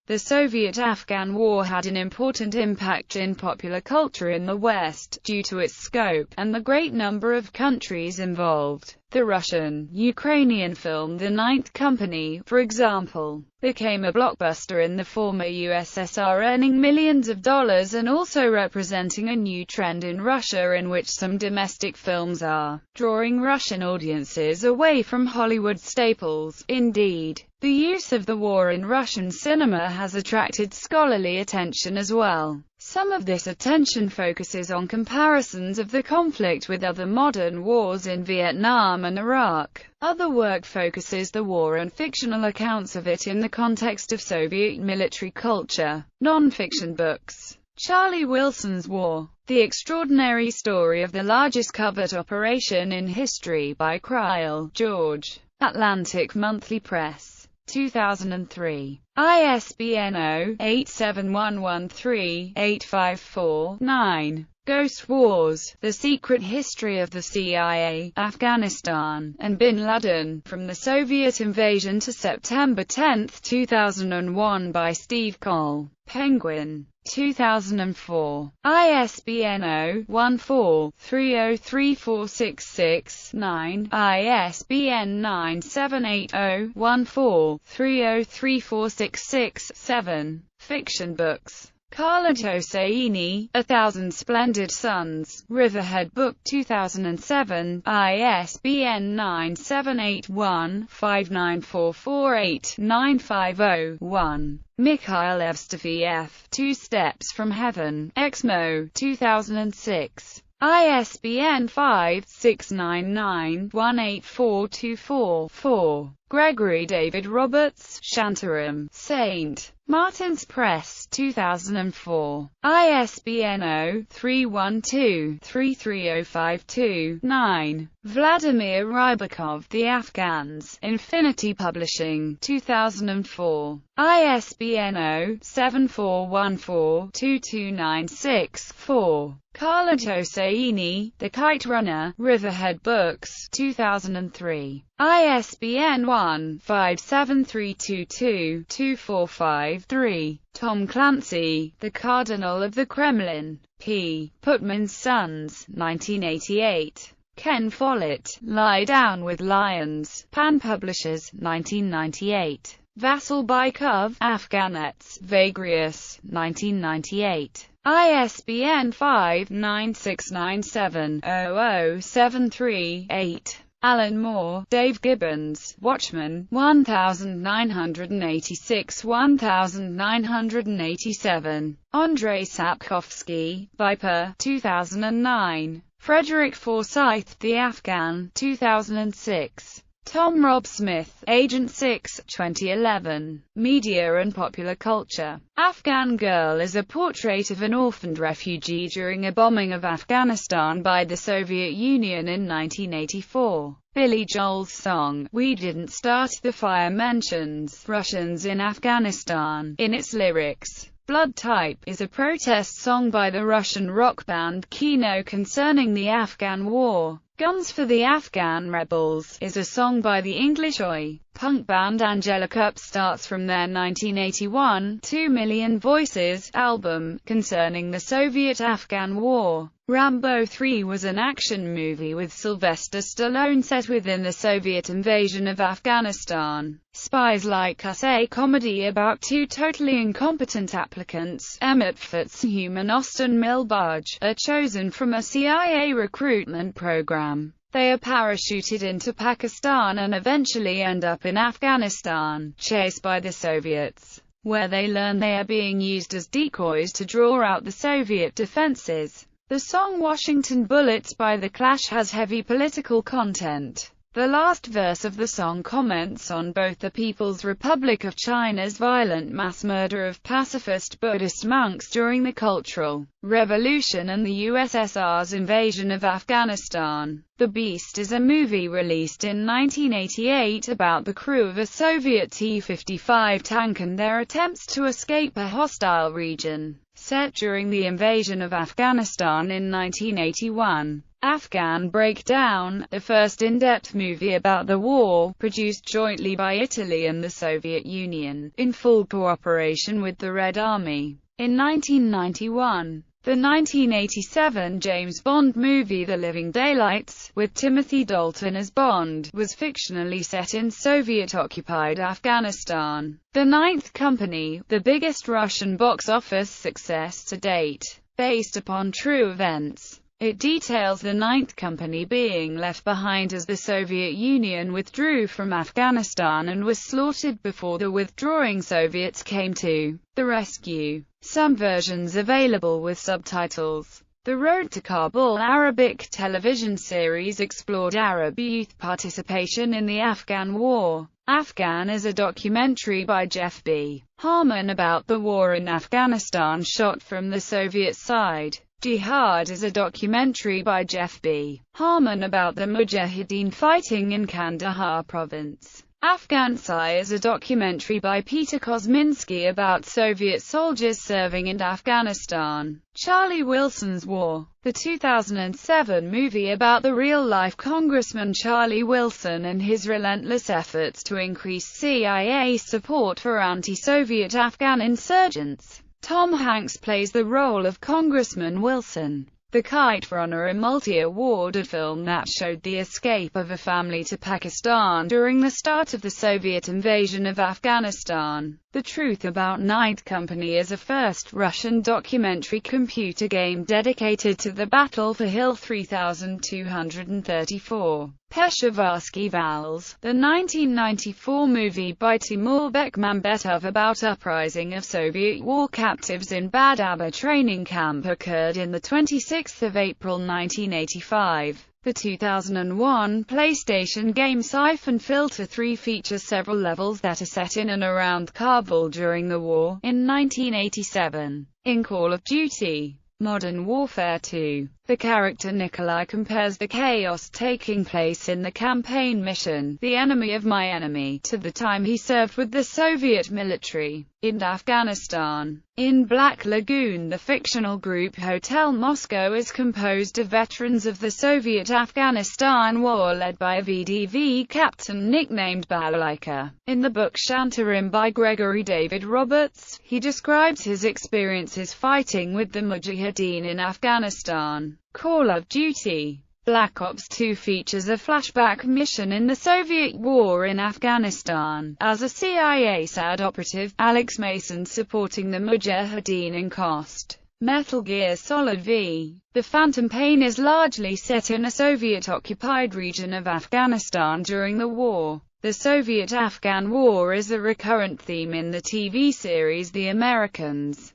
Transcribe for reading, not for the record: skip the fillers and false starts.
The Soviet-Afghan War had an important impact in popular culture in the West, due to its scope, and the great number of countries involved. The Russian-Ukrainian film The Ninth Company, for example, became a blockbuster in the former USSR, earning millions of dollars and also representing a new trend in Russia in which some domestic films are drawing Russian audiences away from Hollywood staples. Indeed, the use of the war in Russian cinema has attracted scholarly attention as well. Some of this attention focuses on comparisons of the conflict with other modern wars in Vietnam and Iraq. Other work focuses the war and fictional accounts of it in the context of Soviet military culture. Non-fiction books. Charlie Wilson's War: The Extraordinary Story of the Largest Covert Operation in History by Cryle, George. Atlantic Monthly Press. 2003. ISBN 0-87113-854-9. Ghost Wars: The Secret History of the CIA, Afghanistan, and Bin Laden, From the Soviet Invasion to September 10, 2001 by Steve Cole. Penguin. 2004. ISBN 0-14-303466-9, ISBN 978-0-14-303466-7. Fiction books. Carlos Hosseini, A Thousand Splendid Suns, Riverhead Book 2007, ISBN 978-1-59448-950-1. Mikhail Evstafiev, Two Steps from Heaven, Exmo, 2006. ISBN 5-699-18424-4. Gregory David Roberts, Shantaram, St. Martin's Press, 2004. ISBN 0-312-33052-9. Vladimir Rybakov, The Afghans, Infinity Publishing, 2004. ISBN 0-7414-2296-4. Carlos Hosseini, The Kite Runner, Riverhead Books, 2003. ISBN 1-57322-245-3. Tom Clancy, The Cardinal of the Kremlin. P. Putman's Sons, 1988. Ken Follett, Lie Down with Lions, Pan Publishers, 1998. Vassal Bykov, Afghanets, Vagrius, 1998. ISBN 5-9697-0073-8. Alan Moore, Dave Gibbons, Watchmen, 1986-1987. Andrei Sapkowski, Viper, 2009. Frederick Forsyth, The Afghan, 2006. Tom Rob Smith, Agent 6, 2011. Media and Popular Culture. Afghan Girl is a portrait of an orphaned refugee during a bombing of Afghanistan by the Soviet Union in 1984. Billy Joel's song, We Didn't Start the Fire, mentions Russians in Afghanistan in its lyrics. Blood Type is a protest song by the Russian rock band Kino concerning the Afghan War. Guns for the Afghan Rebels is a song by the English oi! Punk band Angelica starts from their 1981 2 Million Voices album, concerning the Soviet-Afghan War. Rambo 3 was an action movie with Sylvester Stallone set within the Soviet invasion of Afghanistan. Spies Like Us, a comedy about two totally incompetent applicants, Emmett Fitzhugh and Austin Milbarge, are chosen from a CIA recruitment program. They are parachuted into Pakistan and eventually end up in Afghanistan, chased by the Soviets, where they learn they are being used as decoys to draw out the Soviet defenses. The song Washington Bullets by The Clash has heavy political content. The last verse of the song comments on both the People's Republic of China's violent mass murder of pacifist Buddhist monks during the Cultural Revolution and the USSR's invasion of Afghanistan. The Beast is a movie released in 1988 about the crew of a Soviet T-55 tank and their attempts to escape a hostile region. Set during the invasion of Afghanistan in 1981. Afghan Breakdown, the first in-depth movie about the war, produced jointly by Italy and the Soviet Union, in full cooperation with the Red Army. In 1991, the 1987 James Bond movie The Living Daylights, with Timothy Dalton as Bond, was fictionally set in Soviet-occupied Afghanistan. The Ninth Company, the biggest Russian box office success to date, based upon true events. It details the Ninth Company being left behind as the Soviet Union withdrew from Afghanistan and was slaughtered before the withdrawing Soviets came to the rescue. Some versions available with subtitles. The Road to Kabul Arabic television series explored Arab youth participation in the Afghan War. Afghan is a documentary by Jeff B. Harmon about the war in Afghanistan shot from the Soviet side. Jihad is a documentary by Jeff B. Harmon about the Mujahideen fighting in Kandahar province. Afghan Sigh is a documentary by Peter Kosminski about Soviet soldiers serving in Afghanistan. Charlie Wilson's War, the 2007 movie about the real-life Congressman Charlie Wilson and his relentless efforts to increase CIA support for anti-Soviet Afghan insurgents. Tom Hanks plays the role of Congressman Wilson. The Kite Runner, a multi-awarded film that showed the escape of a family to Pakistan during the start of the Soviet invasion of Afghanistan. The Truth About Night Company is a first Russian documentary computer game dedicated to the Battle for Hill 3234. Peshavarsky Vals, the 1994 movie by Timur Bekmambetov about uprising of Soviet war captives in Badaba training camp, occurred in the 26th of April 1985. The 2001 PlayStation game Siphon Filter 3 features several levels that are set in and around Kabul during the war. In 1987, in Call of Duty Modern Warfare 2, the character Nikolai compares the chaos taking place in the campaign mission, The Enemy of My Enemy, to the time he served with the Soviet military in Afghanistan. In Black Lagoon, the fictional group Hotel Moscow is composed of veterans of the Soviet-Afghanistan War led by a VDV captain nicknamed Balalaika. In the book Shantaram by Gregory David Roberts, he describes his experiences fighting with the Mujahideen in Afghanistan. Call of Duty Black Ops 2 features a flashback mission in the Soviet war in Afghanistan, as a CIA SAD operative, Alex Mason, supporting the Mujahideen in Khost. Metal Gear Solid V. The Phantom Pain is largely set in a Soviet-occupied region of Afghanistan during the war. The Soviet-Afghan War is a recurrent theme in the TV series The Americans.